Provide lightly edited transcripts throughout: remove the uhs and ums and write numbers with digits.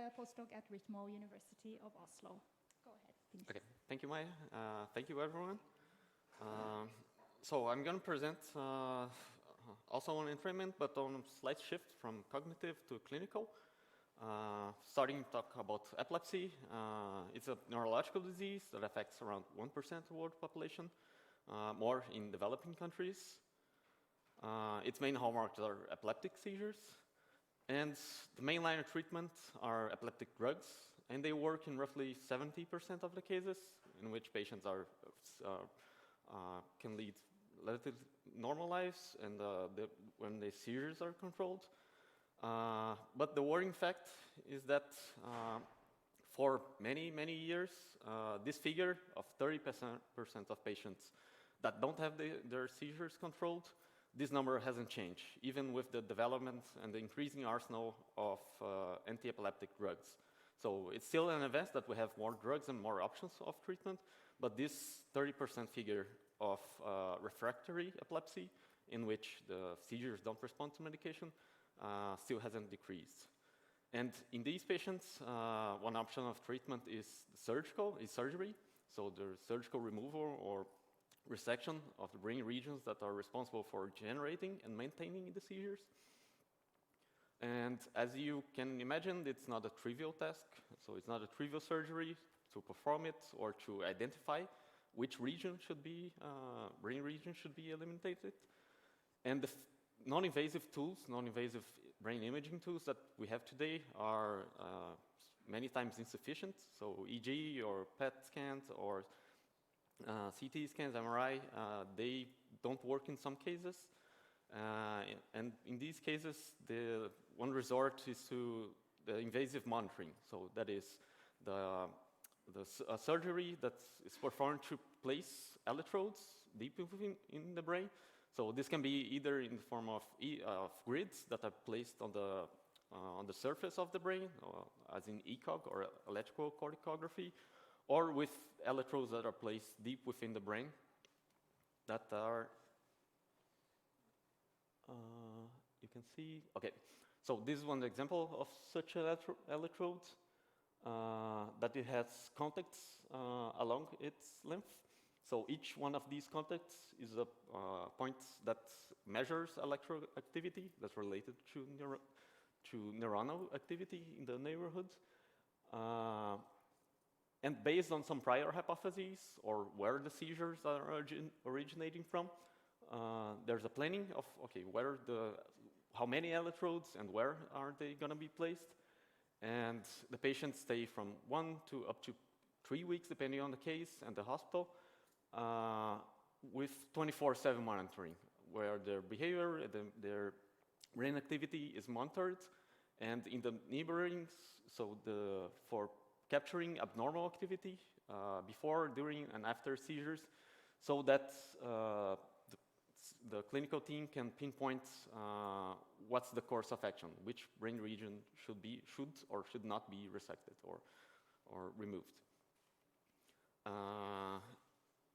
a postdoc at RITMO University of Oslo. Go ahead, Vinícius. Okay, thank you, Maya. Thank you, everyone. So I'm going to present also on entrainment, but on a slight shift from cognitive to clinical. Starting to talk about epilepsy. It's a neurological disease that affects around 1% of the world population, more in developing countries. Its main hallmarks are epileptic seizures. And the main line of treatment are epileptic drugs, and they work in roughly 70% of the cases in which patients can lead relatively normal lives and when the seizures are controlled. But the worrying fact is that for many, many years, this figure of 30% of patients that don't have their seizures controlled, this number hasn't changed, even with the development and the increasing arsenal of anti-epileptic drugs. So it's still an advance that we have more drugs and more options of treatment, but this 30% figure of refractory epilepsy, in which the seizures don't respond to medication, still hasn't decreased. And in these patients, one option of treatment is surgery. So the surgical removal or resection of the brain regions that are responsible for generating and maintaining the seizures. And as you can imagine, it's not a trivial task. So it's not a trivial surgery to perform it or to identify which region should be, brain region should be eliminated. And the non-invasive tools, non-invasive brain imaging tools that we have today are many times insufficient. So EEG or PET scans or CT scans, MRI, they don't work in some cases. And in these cases, the one resort is to the invasive monitoring. So that is the surgery that is performed to place electrodes deep in the brain. So this can be either in the form of grids that are placed on the surface of the brain, as in ECOG or electrical corticography, or with electrodes that are placed deep within the brain that are, you can see, okay. So this is one example of such electrode that it has contacts along its length. So each one of these contacts is a point that measures electrical activity that's related to neuronal activity in the neighborhood. And based on some prior hypotheses or where the seizures are originating from, there's a planning of, okay, how many electrodes and where are they going to be placed. And the patients stay from 1 to up to 3 weeks, depending on the case and the hospital, with 24/7 monitoring, where their behavior, their brain activity is monitored, and in the neighborings, so for capturing abnormal activity before, during, and after seizures, so that the clinical team can pinpoint what's the course of action, which brain region should or should not be resected or removed.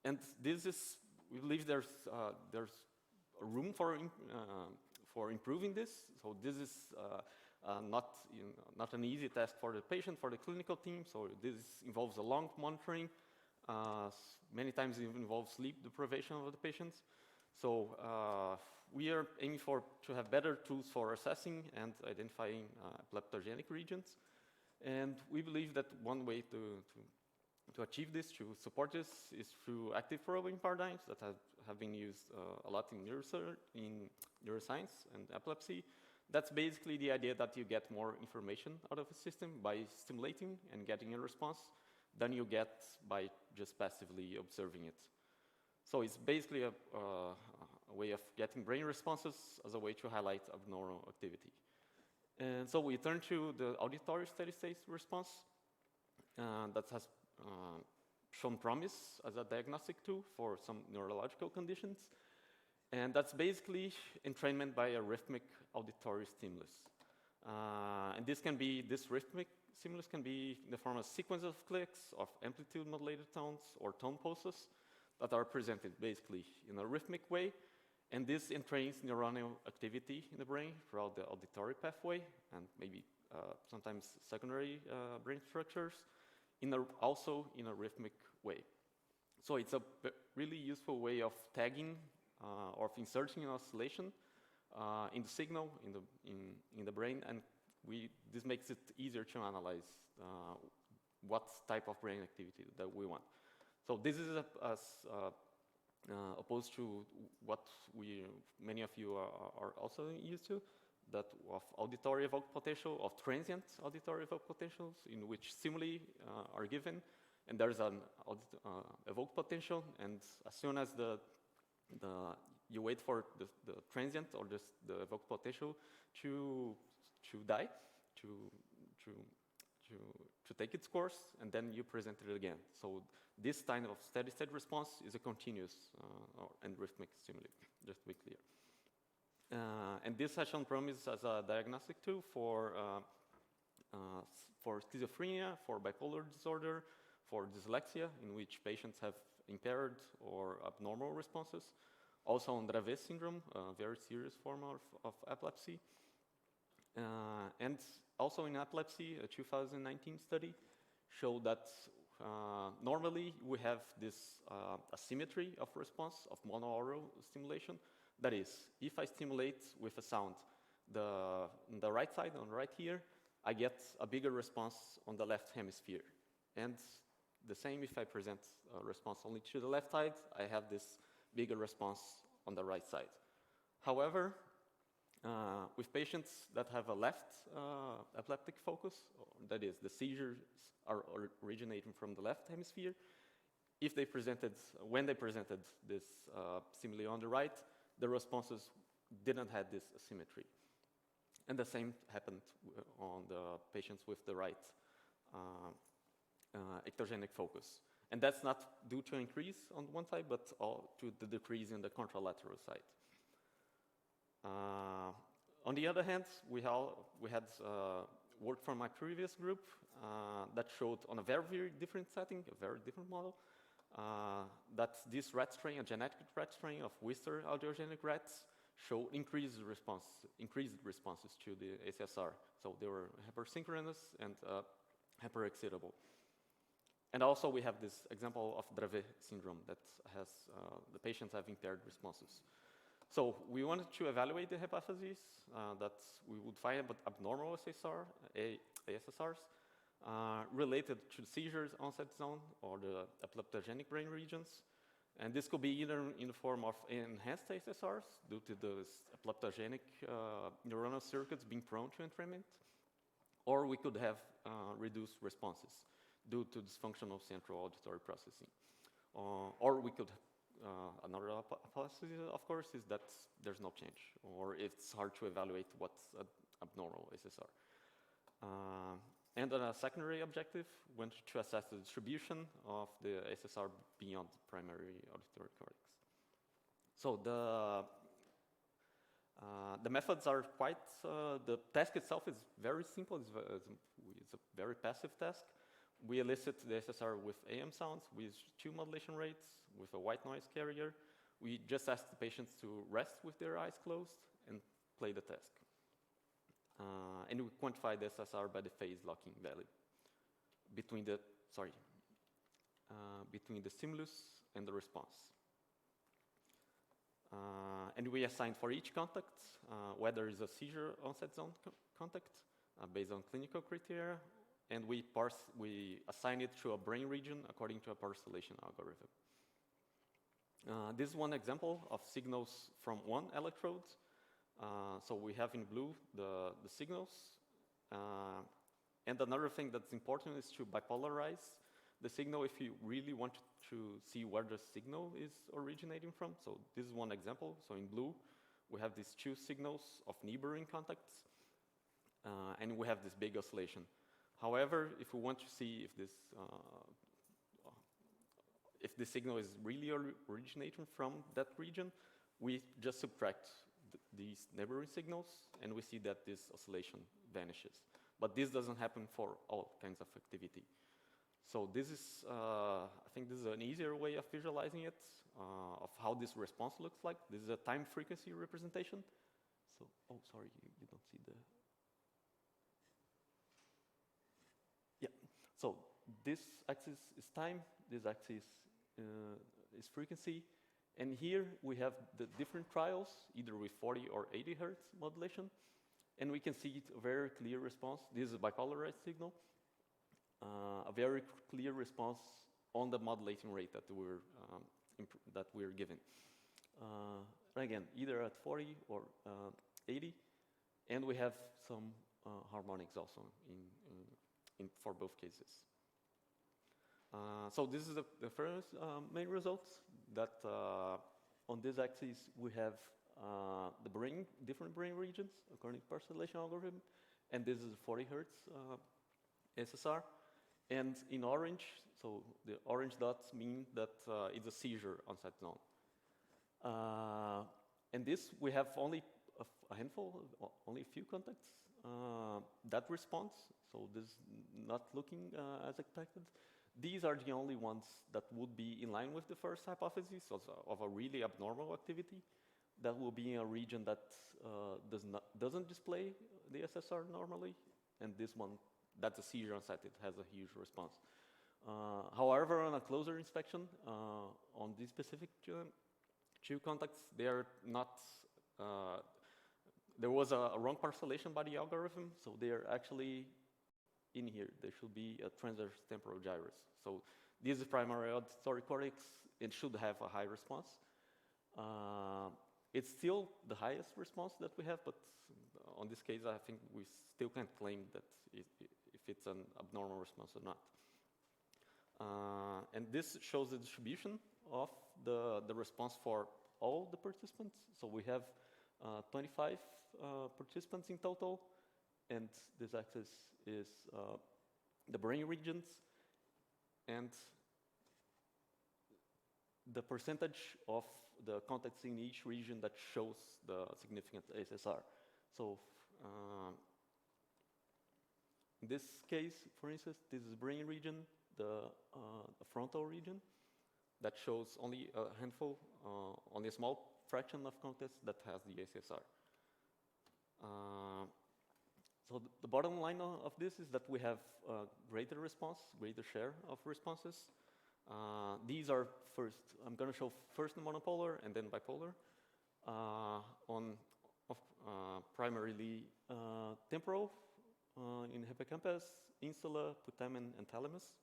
And this is, we believe there's room for improving this. So this is not an easy task for the patient, for the clinical team. So this involves a long monitoring. Many times it involves sleep deprivation of the patients. So we are aiming to have better tools for assessing and identifying epileptogenic regions. And we believe that one way to achieve this, to support this, is through active probing paradigms that have been used a lot in neuroscience and epilepsy. That's basically the idea that you get more information out of a system by stimulating and getting a response than you get by just passively observing it. So it's basically a way of getting brain responses as a way to highlight abnormal activity. And so we turn to the auditory steady-state response that has shown promise as a diagnostic tool for some neurological conditions. And that's basically entrainment by a rhythmic auditory stimulus. And this rhythmic stimulus can be in the form of sequence of clicks, of amplitude modulated tones, or tone pulses that are presented basically in a rhythmic way. And this entrains neuronal activity in the brain throughout the auditory pathway and maybe sometimes secondary brain structures, also in a rhythmic way. So it's a really useful way of tagging or of inserting an oscillation in the signal in the brain, and this makes it easier to analyze what type of brain activity that we want. So this is as opposed to what many of you are also used to, that of auditory evoked potential, of transient auditory evoked potentials, in which stimuli are given, and there's an evoked potential, and as soon as you wait for the transient or the evoked potential to die, to take its course, and then you present it again. So this kind of steady state response is a continuous and rhythmic stimuli, just to be clear. And this has shown promise as a diagnostic tool for schizophrenia, for bipolar disorder, for dyslexia, in which patients have impaired or abnormal responses. Also Andrade syndrome, a very serious form of epilepsy. And also in epilepsy, a 2019 study showed that normally we have this asymmetry of response of monoaural stimulation. That is, if I stimulate with a sound on the right side, on the right here, I get a bigger response on the left hemisphere. And the same if I present a response only to the left side, I have this bigger response on the right side. However, with patients that have a left epileptic focus, that is, the seizures are originating from the left hemisphere, when they presented this stimuli on the right, the responses didn't have this asymmetry. And the same happened on the patients with the right ectogenic focus. And that's not due to increase on one side, but to the decrease in the contralateral side. On the other hand, we had work from my previous group that showed on a very, very different setting, a very different model, that this rat strain, a genetic rat strain of Wistar audiogenic rats, showed increased responses to the ACSR. So they were hypersynchronous and hyperexcitable. And also we have this example of Dravet syndrome that has, the patients have impaired responses. So we wanted to evaluate the hypotheses that we would find abnormal ASSRs related to seizures onset zone or the epileptogenic brain regions. And this could be either in the form of enhanced ASSRs due to those epileptogenic neuronal circuits being prone to entrainment, or we could have reduced responses due to dysfunctional central auditory processing. Or we could, another hypothesis, of course, is that there's no change, or it's hard to evaluate what's an abnormal ASSR. And a secondary objective went to assess the distribution of the ASSR beyond primary auditory cortex. So the methods are quite, the task itself is very simple. It's a very passive task. We elicit the ASSR with AM sounds, with 2 modulation rates, with a white noise carrier. We just ask the patients to rest with their eyes closed and play the task. And we quantify the SSR by the phase locking value between the stimulus and the response. And we assign for each contact whether it's a seizure onset zone contact based on clinical criteria, and we assign it to a brain region according to a parcellation algorithm. This is one example of signals from one electrode. So we have in blue the signals. And another thing that's important is to bipolarize the signal if you really want to see where the signal is originating from. So this is one example. So in blue, we have these 2 signals of neighboring contacts, and we have this big oscillation. However, if we want to see if the signal is really originating from that region, we just subtract these neighboring signals, and we see that this oscillation vanishes. But this doesn't happen for all kinds of activity. So this is, I think this is an easier way of visualizing it, of how this response looks like. This is a time frequency representation. So, oh, sorry, you don't see the... So this axis is time, this axis is frequency, and here we have the different trials, either with 40 or 80 hertz modulation, and we can see a very clear response. This is a bipolarized signal, a very clear response on the modulating rate that we're given. Again, either at 40 or 80, and we have some harmonics also for both cases. So this is the first main results, that on this axis we have the different brain regions according to parcellation algorithm, and this is 40 hertz SSR. And in orange, so the orange dots mean that it's a seizure onset zone. And this, we have only a handful, only a few contacts that response, so this is not looking as expected. These are the only ones that would be in line with the first hypothesis of a really abnormal activity that will be in a region that doesn't display the SSR normally, and this one, that's a seizure onset, it has a huge response. However, on a closer inspection, on these specific two contacts, they are not, there was a wrong parcellation by the algorithm, so they are actually in here. There should be a transverse temporal gyrus. So this is primary auditory cortex. It should have a high response. It's still the highest response that we have, but on this case, I think we still can't claim that if it's an abnormal response or not. And this shows the distribution of the response for all the participants. So we have 25 participants in total, and this axis is the brain regions, and the percentage of the contacts in each region that shows the significant SSR. So in this case, for instance, this is brain region, the frontal region, that shows only a handful, only a small fraction of contacts that has the SSR. So the bottom line of this is that we have greater response, greater share of responses. These are first, I'm going to show first the monopolar and then bipolar primarily temporal in hippocampus, insula, putamen, and thalamus.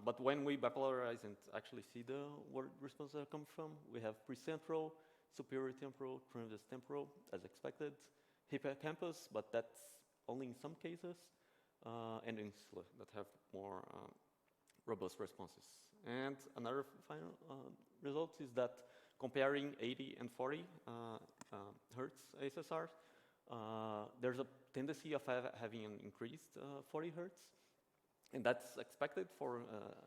But when we bipolarize and actually see where responses come from, we have precentral, superior temporal, transverse temporal, as expected, hippocampus, but that's only in some cases, and insula that have more robust responses. And another final result is that comparing 80 and 40 hertz SSRs, there's a tendency of having an increased 40 hertz, and that's expected for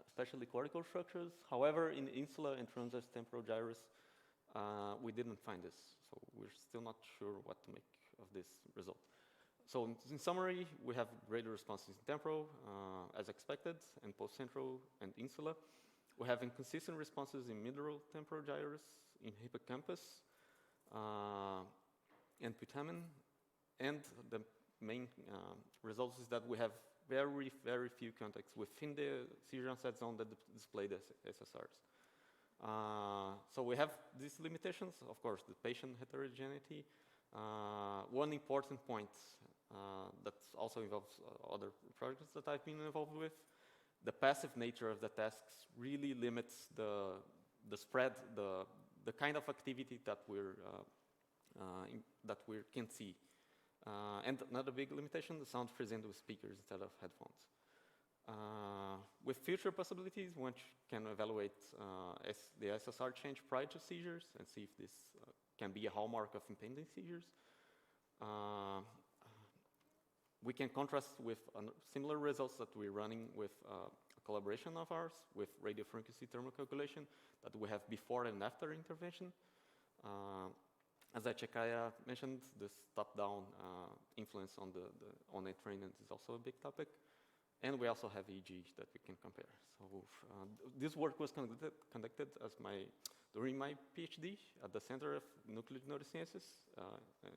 especially cortical structures. However, in insula and transverse temporal gyrus, we didn't find this, so we're still not sure what to make of this result. So in summary, we have greater responses in temporal, as expected, and postcentral and insula. We have inconsistent responses in middle temporal gyrus, in hippocampus, and putamen. And the main results is that we have very, very few contacts within the seizure onset zone that display the SSRs. So we have these limitations, of course, the patient heterogeneity. One important point that also involves other projects that I've been involved with, the passive nature of the tasks really limits the spread, the kind of activity that we can see. And another big limitation, the sound presented with speakers instead of headphones. With future possibilities, one can evaluate the SSR change prior to seizures and see if this can be a hallmark of impending seizures. We can contrast with similar results that we're running with a collaboration of ours with radio frequency thermal calculation that we have before and after intervention. As Chekaya mentioned, this top-down influence on on entrainment is also a big topic. And we also have EEG that we can compare. So this work was conducted during my PhD at the Center of Nuclear Neurosciences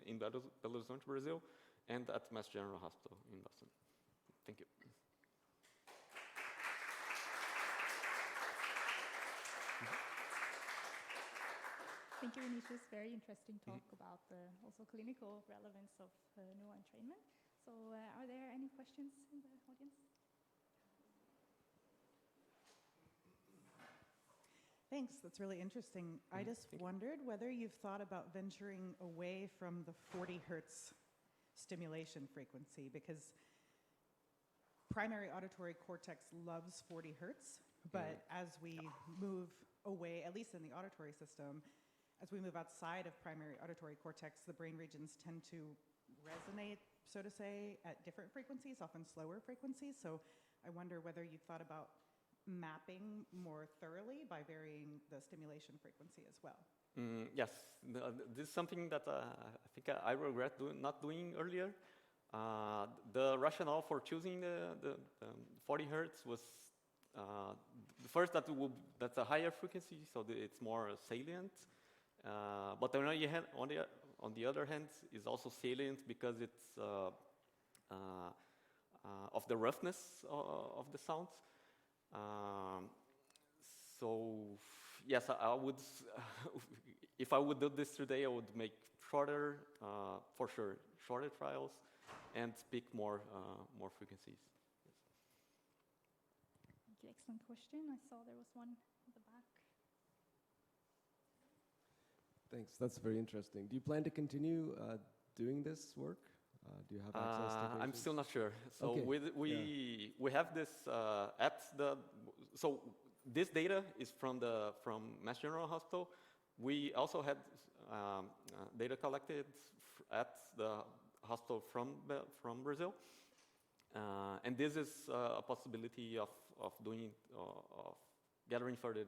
in Belo Horizonte, Brazil, and at Mass General Hospital in Boston. Thank you. Thank you, Vinícius. Very interesting talk about the also clinical relevance of neuroentrainment. So are there any questions in the audience? Thanks, that's really interesting. I just wondered whether you've thought about venturing away from the 40 hertz stimulation frequency, because primary auditory cortex loves 40 hertz, but as we move away, at least in the auditory system, as we move outside of primary auditory cortex, the brain regions tend to resonate, so to say, at different frequencies, often slower frequencies. So I wonder whether you've thought about mapping more thoroughly by varying the stimulation frequency as well. Yes, this is something that I think I regret not doing earlier. The rationale for choosing the 40 hertz was the first that's a higher frequency, so it's more salient. But on the other hand, it's also salient because it's of the roughness of the sounds. So yes, I would. If I would do this today, I would make shorter, for sure, shorter trials, and pick more frequencies. Yes. Thank you. Excellent question. I saw there was one in the back. Thanks. That's very interesting. Do you plan to continue doing this work? Do you have access to patients? I'm still not sure. So Okay. we have this at the. So this data is from Mass General Hospital. We also had data collected at the hospital from Brazil, and this is a possibility of doing of gathering further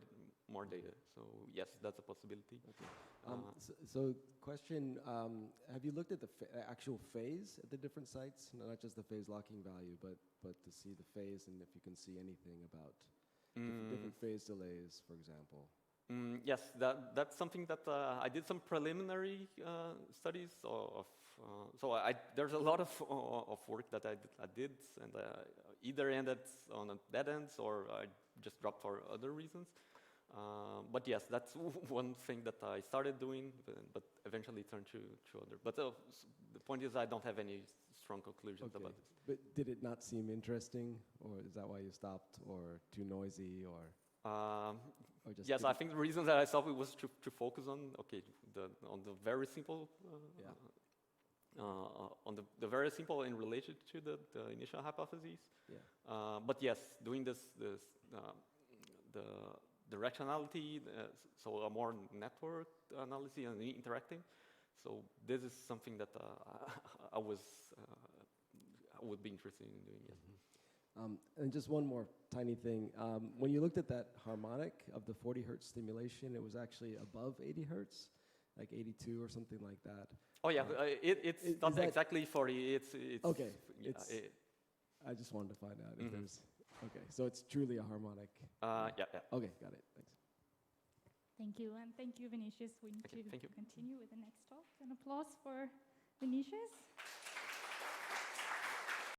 more data. So yes, that's a possibility. Okay. So question, have you looked at the actual phase at the different sites? Not just the phase locking value, but to see the phase and if you can see anything about different phase delays, for example. Yes, that's something that I did some preliminary studies of. So there's a lot of work that I did, and either ended on a dead ends or I just dropped for other reasons. But yes, that's one thing that I started doing, but eventually turned to other. But the point is, I don't have any strong conclusions about this. But did it not seem interesting, or is that why you stopped, or too noisy, or just yes, I think the reason that I stopped it was to focus on on the very simple. On the very simple in relation to the initial hypotheses. Yeah. But yes, doing the directionality, so a more network analysis and interacting. So this is something that I would be interested in doing. Yes. And just one more tiny thing. When you looked at that harmonic of the 40 hertz stimulation, it was actually above 80 hertz, like 82 or something like that. Oh yeah, it's not exactly 40. It's okay. Yeah, I just wanted to find out if there's. Okay, so it's truly a harmonic. Yeah. Okay, got it. Thanks. Thank you, and thank you, Vinícius. We need to thank you. continue with the next talk. An applause for Vinícius.